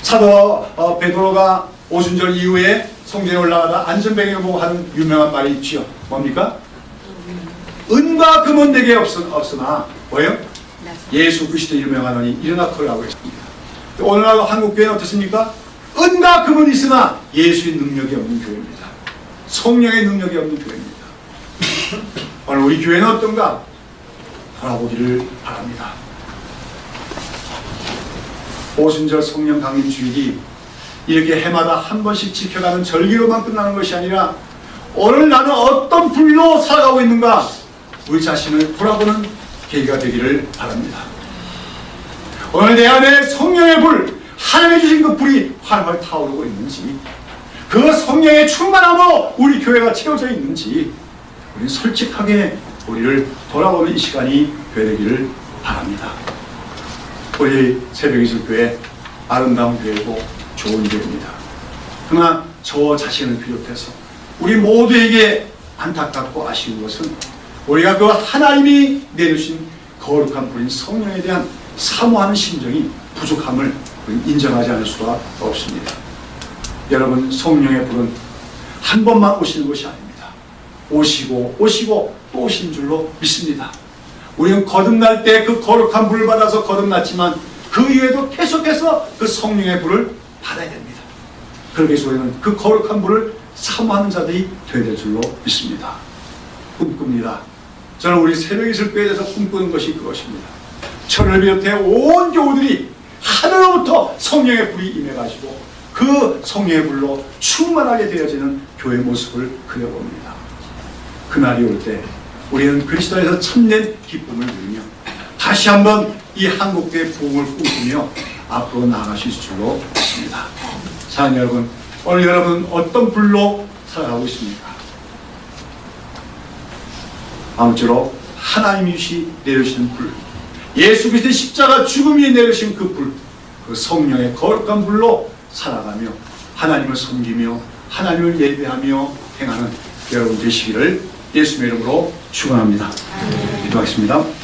사도 베드로가 오순절 이후에 성전에 올라가다 안전뱅이를 보고 하는 유명한 말이 있지요. 뭡니까? 은과 금은 내게 없으나 뭐예요? 예수 그리스도 유명하노니 일어나 걸으라고 했습니다. 오늘날 한국교회는 어떻습니까? 은과 금은 있으나 예수의 능력이 없는 교회입니다. 성령의 능력이 없는 교회입니다. 오늘 우리 교회는 어떤가? 돌아보기를 바랍니다. 오순절 성령 강림 주일이 이렇게 해마다 한 번씩 지켜가는 절기로만 끝나는 것이 아니라 오늘 나는 어떤 불로 살아가고 있는가 우리 자신을 돌아보는 계기가 되기를 바랍니다. 오늘 내 안에 성령의 불, 하나님이 주신 그 불이 활활 타오르고 있는지 그 성령의 충만함으로 우리 교회가 채워져 있는지 우리는 솔직하게 우리를 돌아보는 이 시간이 되기를 바랍니다. 우리 새벽이슬교회 아름다운 교회고 좋은 교회입니다. 그러나 저 자신을 비롯해서 우리 모두에게 안타깝고 아쉬운 것은 우리가 그 하나님이 내주신 거룩한 불인 성령에 대한 사모하는 심정이 부족함을 인정하지 않을 수가 없습니다. 여러분, 성령의 불은 한 번만 오시는 것이 아닙니다. 오시고 또 오신 줄로 믿습니다. 우리는 거듭날 때 그 거룩한 불을 받아서 거듭났지만 그 이후에도 계속해서 그 성령의 불을 받아야 됩니다. 그렇게 해서 우리는 그 거룩한 분을 사모하는 자들이 되어야 될 줄로 믿습니다. 꿈꿉니다. 저는 우리 새벽 이슬교회에 대해서 꿈꾸는 것이 그것입니다. 저를 비롯해 온 교우들이 하늘로부터 성령의 불이 임해가지고 그 성령의 불로 충만하게 되어지는 교회 모습을 그려봅니다. 그날이 올 때 우리는 그리스도 안에서 참된 기쁨을 누리며 다시 한번 이 한국교회 부흥을 꿈꾸며 앞으로 나아가실 줄로 믿습니다. 사랑하는 여러분, 오늘 여러분 어떤 불로 살아가고 있습니까? 아무쪼록 하나님이 내려주시는 불, 예수 그리스도의 십자가 죽음이 내려주신 그 불, 그 성령의 거룩한 불로 살아가며 하나님을 섬기며 하나님을 예배하며 행하는 여러분 되시기를 예수님의 이름으로 축원합니다. 기도하겠습니다.